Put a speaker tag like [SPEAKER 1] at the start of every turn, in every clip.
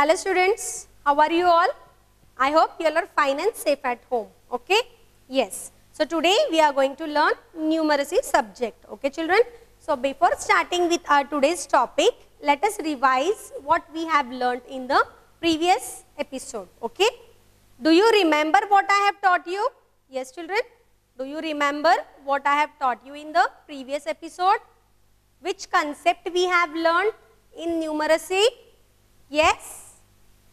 [SPEAKER 1] Hello students, how are you all? I hope you all are fine and safe at home, okay? Yes. So today we are going to learn numeracy subject, okay children? So before starting with our today's topic, let us revise what we have learned in the previous episode, okay? Do you remember what I have taught you? Yes children, do you remember what I have taught you in the previous episode? Which concept we have learned in numeracy? Yes?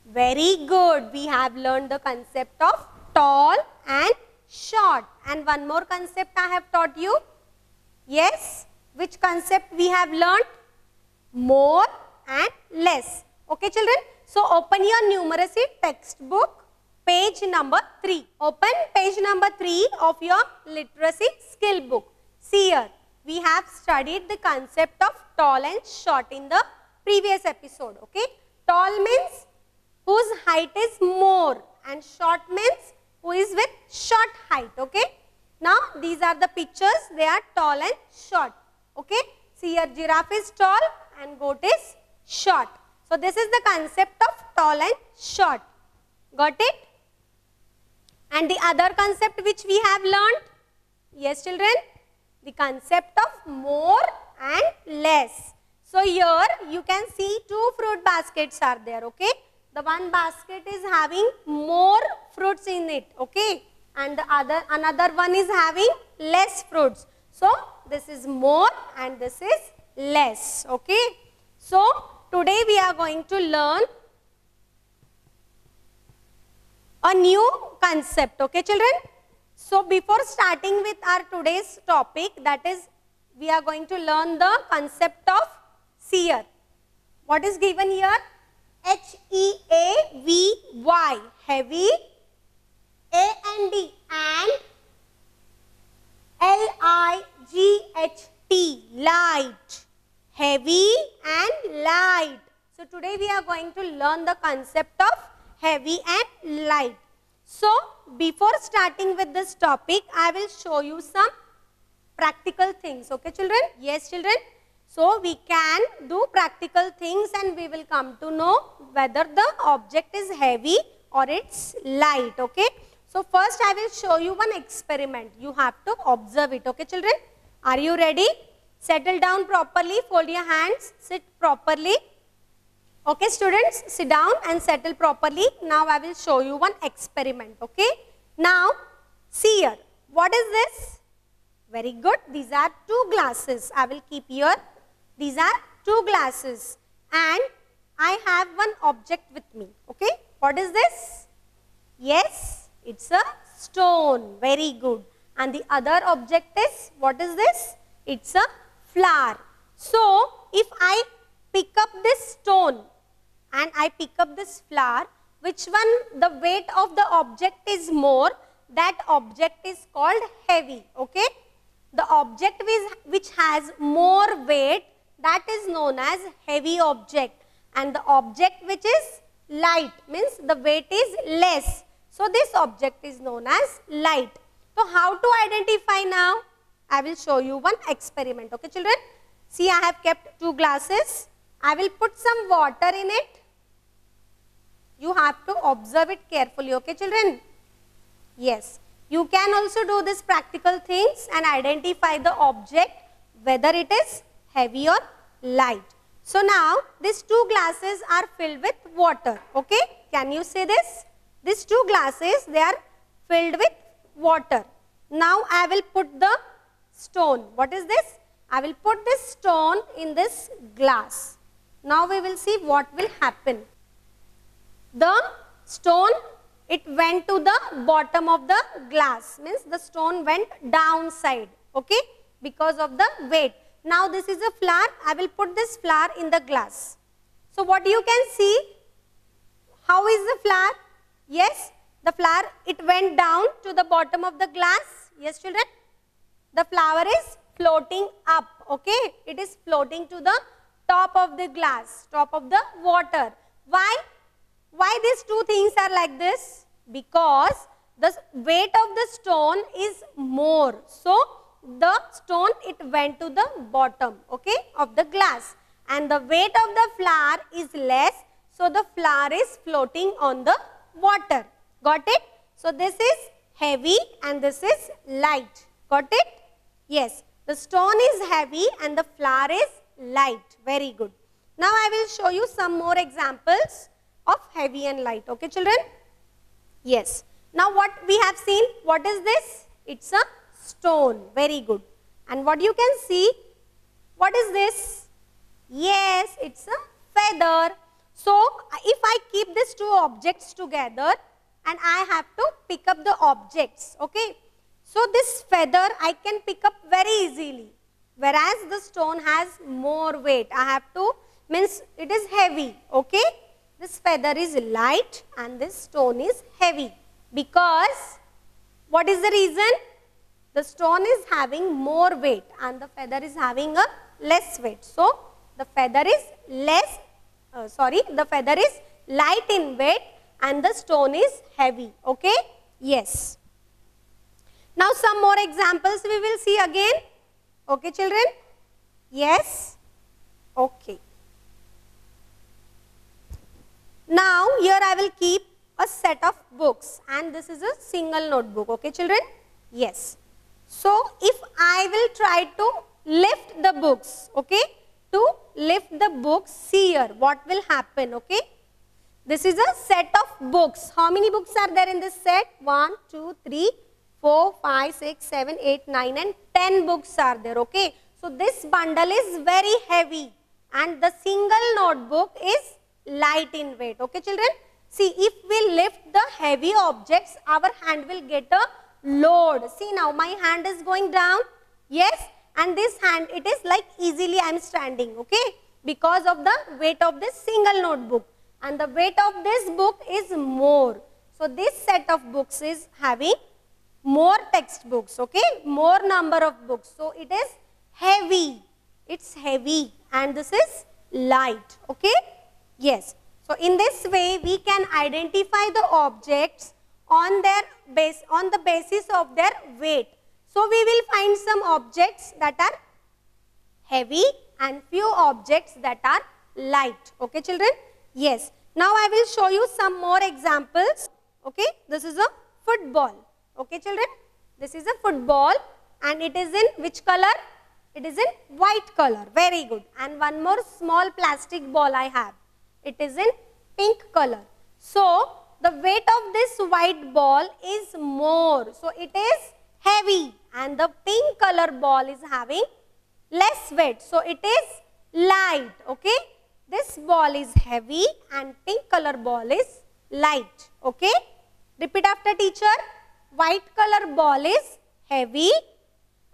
[SPEAKER 1] Very good. We have learned the concept of tall and short. And one more concept I have taught you. Yes? Which concept we have learned? More and less. Okay children? So open your numeracy textbook, page number 3. Open page number 3 of your literacy skill book. See here, we have studied the concept of tall and short in the previous episode. Okay? Tall means whose height is more and short means who is with short height, okay. Now these are the pictures, they are tall and short, okay. See here, giraffe is tall and goat is short. So this is the concept of tall and short, got it? And the other concept which we have learned, yes children, the concept of more and less. So here you can see two fruit baskets are there, okay. The one basket is having more fruits in it, okay, and the another one is having less fruits. So this is more and this is less, okay. So today we are going to learn a new concept, okay children. So before starting with our today's topic, that is we are going to learn the concept of seer. What is given here? H-E-A-V-Y, heavy, A-N-D, and L-I-G-H-T, light, heavy and light. So today we are going to learn the concept of heavy and light. So before starting with this topic, I will show you some practical things, okay children? Yes children? So we can do practical things and we will come to know whether the object is heavy or it's light, okay. So first I will show you one experiment. You have to observe it, okay children. Are you ready? Settle down properly, fold your hands, sit properly. Okay students, sit down and settle properly. Now I will show you one experiment, okay. Now see here, what is this? Very good, these are two glasses. I will keep here. These are two glasses and I have one object with me, okay. What is this? Yes, it's a stone. Very good. And the other object is, what is this? It's a flower. So, if I pick up this stone and I pick up this flower, which one the weight of the object is more, that object is called heavy, okay. The object which has more weight, that is known as heavy object, and the object which is light means the weight is less. So this object is known as light. So how to identify now? I will show you one experiment, okay children. See, I have kept two glasses. I will put some water in it. You have to observe it carefully, okay children. Yes, you can also do this practical things and identify the object whether it is heavy or light. So now these two glasses are filled with water, okay. Can you see this? These two glasses, they are filled with water. Now I will put the stone. What is this? I will put this stone in this glass. Now we will see what will happen. The stone, it went to the bottom of the glass, means the stone went downside, okay, because of the weight. Now this is a flower. I will put this flower in the glass. So what you can see, how is the flower? Yes, the flower, it went down to the bottom of the glass. Yes children, the flower is floating up, okay. It is floating to the top of the glass, top of the water. Why? Why these two things are like this? Because the weight of the stone is more. So the stone, it went to the bottom, okay, of the glass, and the weight of the flower is less. So the flower is floating on the water. Got it? So this is heavy and this is light. Got it? Yes. The stone is heavy and the flower is light. Very good. Now I will show you some more examples of heavy and light. Okay, children? Yes. Now what we have seen, what is this? It's a stone. Very good. And what you can see, what is this? Yes, it's a feather. So if I keep these two objects together and I have to pick up the objects, okay? So this feather I can pick up very easily, whereas the stone has more weight. I have to, means it is heavy, okay? This feather is light and this stone is heavy, because what is the reason? The stone is having more weight and the feather is having a less weight. So the feather is the feather is light in weight and the stone is heavy. Okay? Yes. Now some more examples we will see again. Okay, children? Yes? Okay. Now here I will keep a set of books and this is a single notebook. Okay, children? Yes. So if I will try to lift the books, okay? To lift the books, see here what will happen, okay? This is a set of books. How many books are there in this set? 1, 2, 3, 4, 5, 6, 7, 8, 9 and 10 books are there, okay? So this bundle is very heavy and the single notebook is light in weight, okay, children? See, if we lift the heavy objects, our hand will get a load. See, now my hand is going down. Yes, and this hand, it is like easily I am standing, okay, because of the weight of this single notebook, and the weight of this book is more. So this set of books is having more textbooks, okay, more number of books. So it is heavy. It's heavy and this is light, okay? Yes. So in this way we can identify the objects on the basis of their weight. So we will find some objects that are heavy and few objects that are light. Okay, children? Yes. Now I will show you some more examples. Okay, this is a football. Okay, children? This is a football and it is in which color? It is in white color. Very good. And one more small plastic ball I have. It is in pink color. So the weight of this white ball is more. So it is heavy and the pink color ball is having less weight. So it is light. Okay. This ball is heavy and pink color ball is light. Okay. Repeat after teacher. White color ball is heavy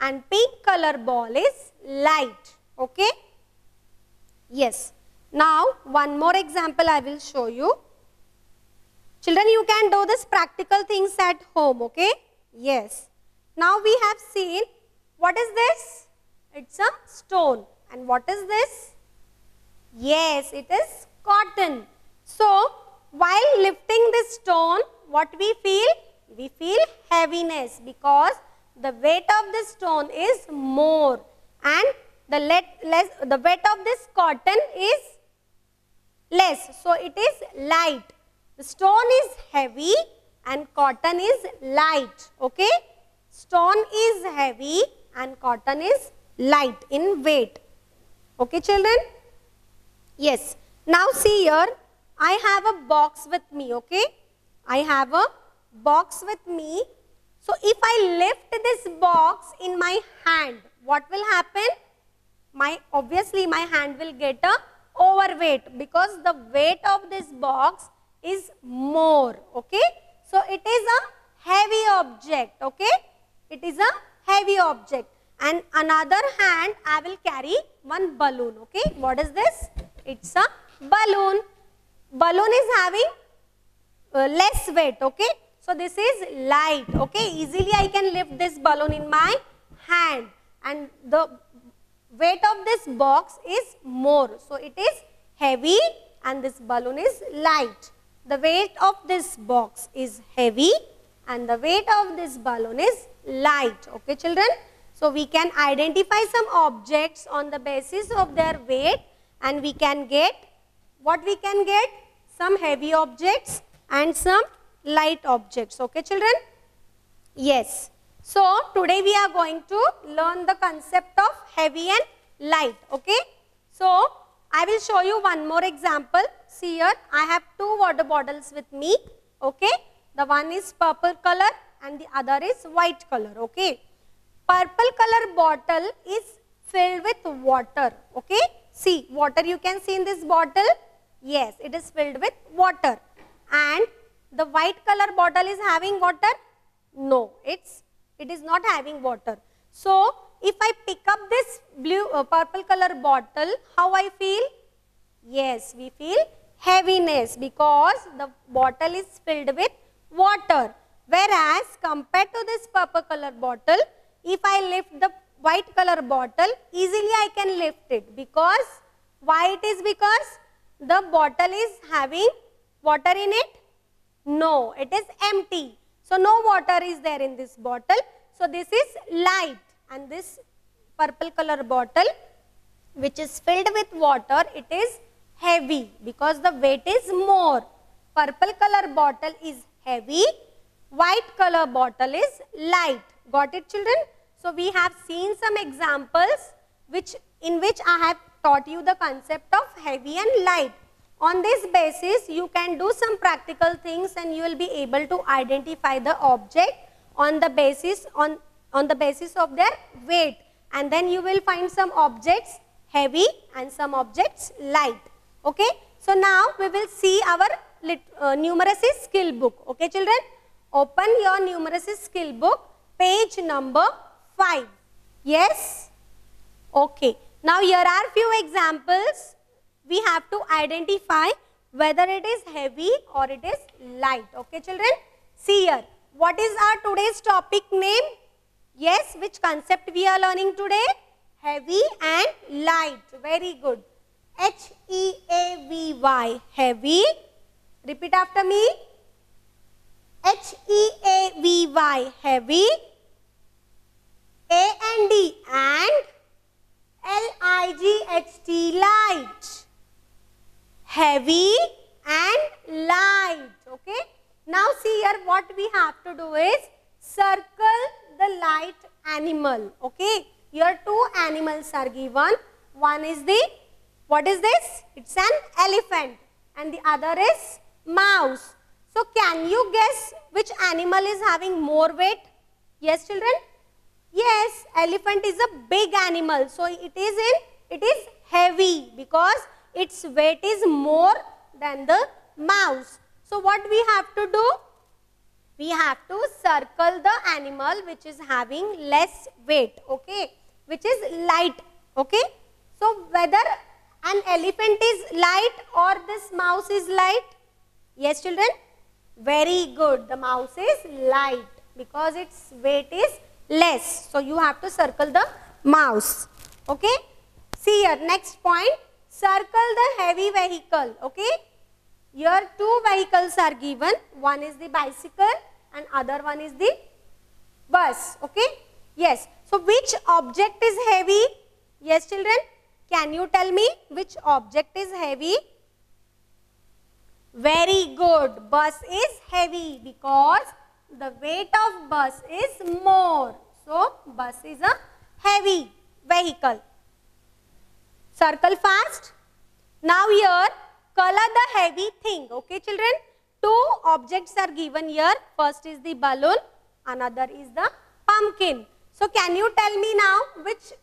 [SPEAKER 1] and pink color ball is light. Okay. Yes. Now one more example I will show you. Children, you can do this practical things at home, okay? Yes. Now we have seen, what is this? It's a stone. And what is this? Yes, it is cotton. So, while lifting this stone, what we feel? We feel heaviness because the weight of this stone is more and the weight of this cotton is less. So, it is light. The stone is heavy and cotton is light. Okay? Stone is heavy and cotton is light in weight. Okay, children? Yes. Now see here, I have a box with me. Okay? I have a box with me. So if I lift this box in my hand, what will happen? Obviously my hand will get a overweight because the weight of this box is more. Okay? So it is a heavy object. Okay? It is a heavy object. And another hand I will carry one balloon. Okay? What is this? It's a balloon. Balloon is having less weight. Okay? So this is light. Okay? Easily I can lift this balloon in my hand. And the weight of this box is more. So it is heavy and this balloon is light. The weight of this box is heavy and the weight of this balloon is light. Okay, children? So we can identify some objects on the basis of their weight and we can get, what we can get? some heavy objects and some light objects. Okay, children? Yes. So, today we are going to learn the concept of heavy and light. Okay? So, I will show you one more example. See here, I have two water bottles with me. Okay? The one is purple color and the other is white color. Okay? Purple color bottle is filled with water. Okay? See, water you can see in this bottle. Yes, it is filled with water. And the white color bottle is having water? No, it is not having water. So, if I pick up this purple color bottle, how I feel? Yes, we feel heaviness because the bottle is filled with water. Whereas, compared to this purple color bottle, if I lift the white color bottle, easily I can lift it. Because, why it is? Because the bottle is having water in it? No, it is empty. So, no water is there in this bottle. So, this is light, and this purple color bottle which is filled with water, it is heavy because the weight is more. Purple color bottle is heavy, white color bottle is light. Got it, children? So, we have seen some examples in which I have taught you the concept of heavy and light. On this basis, you can do some practical things and you will be able to identify the object on the basis of their weight, and then you will find some objects heavy and some objects light. Okay? So, now we will see our numeracy skill book. Okay, children? Open your numeracy skill book, page number 5. Yes? Okay. Now, here are few examples. We have to identify whether it is heavy or it is light. Okay, children? See here. What is our today's topic name? Yes, which concept we are learning today? Heavy and light. Very good. H-E-A-V-Y. Heavy. Repeat after me. H-E-A-V-Y. Heavy. A-N-D. And L-I-G-H-T. Light. Heavy and light. Okay. Now see here, what we have to do is circle the light animal. Okay. Here two animals are given. One is what is this? It's an elephant and the other is mouse. So can you guess which animal is having more weight? Yes, children? Yes, elephant is a big animal. So it is heavy because its weight is more than the mouse. So what we have to do? We have to circle the animal which is having less weight, okay, which is light, okay. So whether an elephant is light or this mouse is light? Yes, children? Very good. The mouse is light because its weight is less. So you have to circle the mouse, okay. See here, next point. Circle the heavy vehicle, okay. Here two vehicles are given. One is the bicycle and other one is the bus, okay. Yes. So which object is heavy? Yes, children. Can you tell me which object is heavy? Very good. Bus is heavy because the weight of bus is more. So bus is a heavy vehicle. Circle fast. Now here, color the heavy thing. Okay, children? Two objects are given here. First is the balloon, another is the pumpkin. So can you tell me now which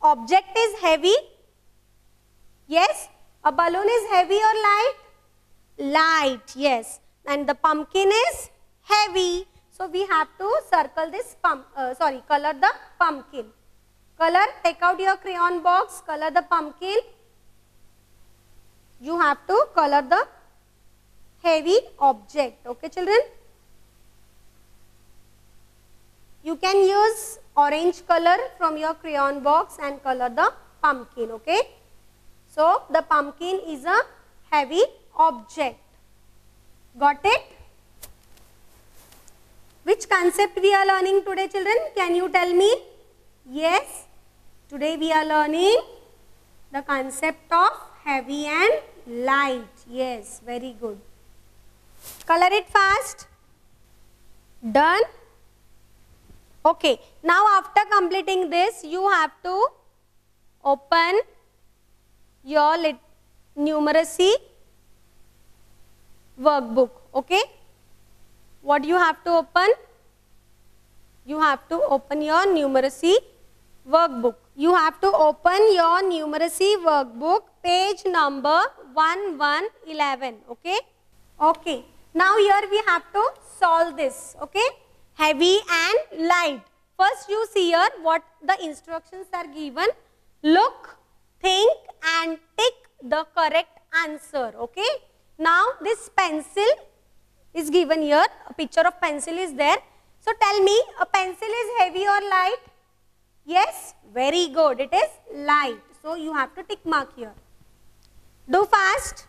[SPEAKER 1] object is heavy? Yes? A balloon is heavy or light? Light, yes. And the pumpkin is heavy. So we have to circle this color the pumpkin. Color, take out your crayon box, color the pumpkin. You have to color the heavy object. Okay, children? You can use orange color from your crayon box and color the pumpkin. Okay? So, the pumpkin is a heavy object. Got it? Which concept we are learning today, children? Can you tell me? Yes. Today we are learning the concept of heavy and light. Yes, very good. Color it fast. Done. Okay, now after completing this, you have to open your numeracy workbook. Okay, what you have to open? You have to open your numeracy workbook. You have to open your numeracy workbook, page number 1111. Okay. Okay. Now here we have to solve this. Okay. Heavy and light. First you see here what the instructions are given. Look, think and tick the correct answer. Okay. Now this pencil is given here. A picture of pencil is there. So tell me, a pencil is heavy or light? Yes, very good. It is light. So you have to tick mark here. Do fast.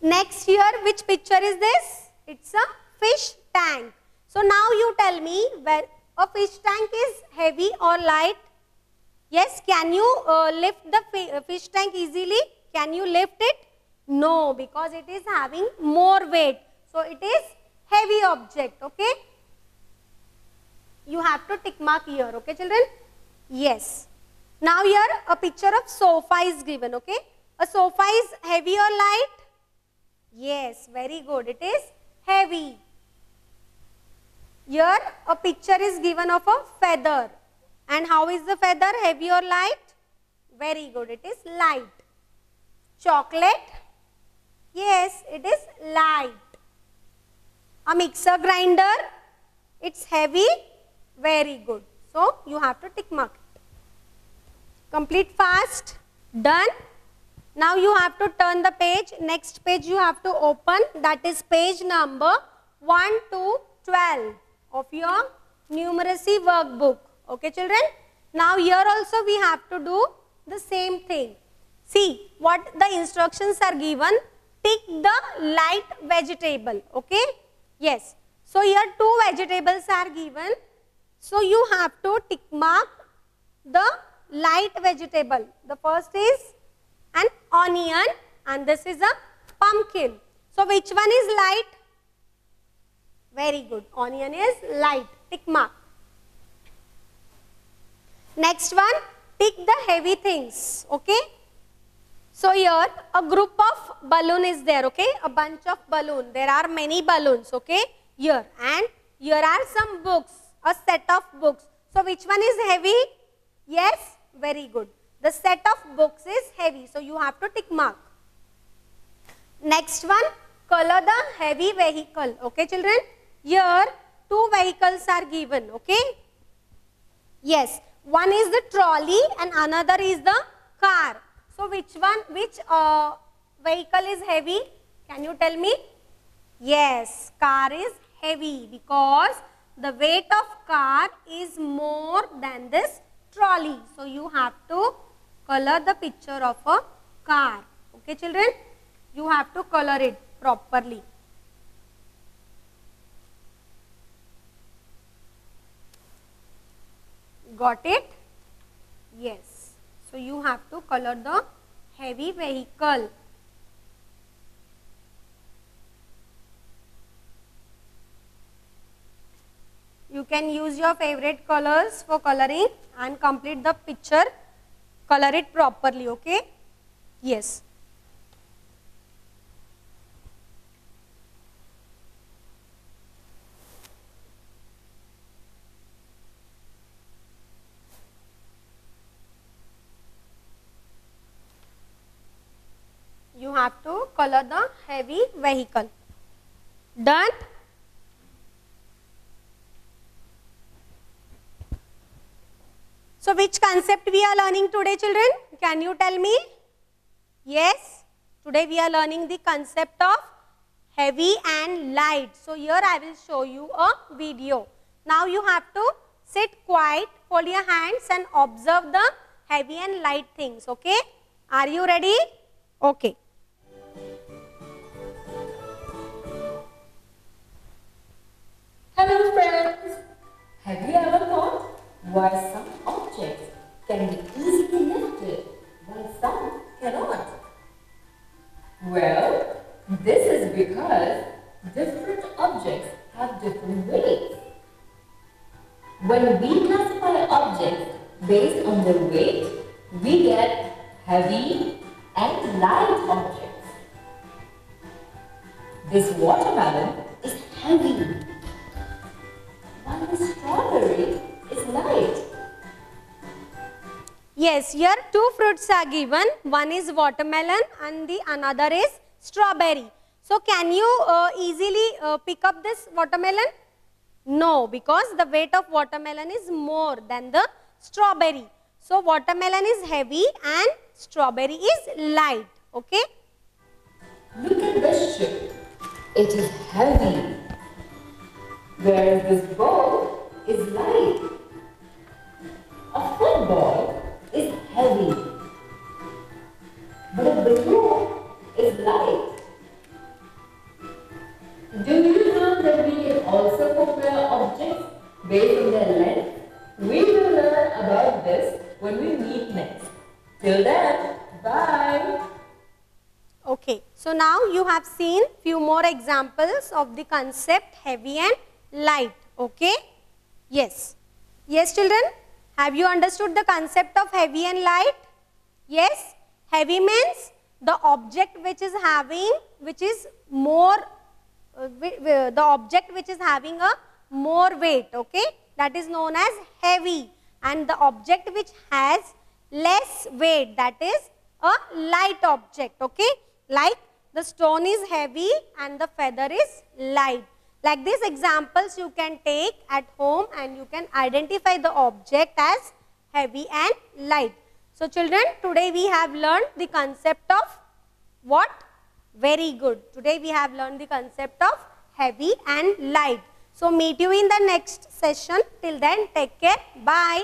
[SPEAKER 1] Next here, which picture is this? It's a fish tank. So now you tell me, where a fish tank is heavy or light? Yes, can you lift the fish tank easily? Can you lift it? No, because it is having more weight. So it is heavy object. Okay. You have to tick mark here. Okay, children? Yes. Now here a picture of sofa is given. Okay. A sofa is heavy or light? Yes, very good. It is heavy. Here a picture is given of a feather. And how is the feather? Heavy or light? Very good. It is light. Chocolate? Yes, it is light. A mixer grinder? It's heavy? Very good. So you have to tick mark it. Complete fast. Done. Now you have to turn the page. Next page you have to open. That is page number 1 to 12 of your numeracy workbook. Okay, children? Now here also we have to do the same thing. See what the instructions are given. Tick the light vegetable. Okay? Yes. So here 2 vegetables are given. So you have to tick mark the light vegetable. The first is an onion and this is a pumpkin. So which one is light? Very good. Onion is light. Tick mark. Next one, tick the heavy things. Okay. So here a group of balloon is there. Okay. A bunch of balloon. There are many balloons. Okay. Here and here are some books. A set of books. So which one is heavy? Yes. Very good. The set of books is heavy. So you have to tick mark. Next one, color the heavy vehicle. Okay, children? Here 2 vehicles are given. Okay? Yes. One is the trolley and another is the car. So which vehicle is heavy? Can you tell me? Yes, car is heavy because the weight of car is more than this trolley. So you have to color the picture of a car. Okay, children? You have to color it properly. Got it? Yes. So you have to color the heavy vehicle. You can use your favorite colors for coloring and complete the picture. Color it properly, okay? Yes. You have to color the heavy vehicle. Done? So which concept we are learning today, children? Can you tell me? Yes, today we are learning the concept of heavy and light. So here I will show you a video. Now you have to sit quiet, hold your hands and observe the heavy and light things. Okay? Are you ready? Okay.
[SPEAKER 2] Hello friends! Have you ever thought why some objects can be easily lifted while some cannot? heavy and light objects. This watermelon is heavy, while the strawberry is light.
[SPEAKER 1] Yes, here two fruits are given. One is watermelon and the another is strawberry. So can you easily pick up this watermelon? No, because the weight of watermelon is more than the strawberry. So watermelon is heavy and strawberry is light. Okay?
[SPEAKER 2] Look at this ship. It is heavy, whereas this ball is light. A football is heavy, but a balloon is light. Do you know that we can also compare objects based on their length? We will learn about this when we meet next. Till then, bye.
[SPEAKER 1] Okay, so now you have seen few more examples of the concept heavy and light. Okay? Yes. Yes, children? Have you understood the concept of heavy and light? Yes? Heavy means the object which is having, which is more, the object which is having a more weight. Okay? That is known as heavy. And the object which has less weight, that is a light object. Okay? Like the stone is heavy and the feather is light. Like these examples you can take at home and you can identify the object as heavy and light. So children, today we have learned the concept of what? Very good. Today we have learned the concept of heavy and light. So meet you in the next session. Till then, take care. Bye.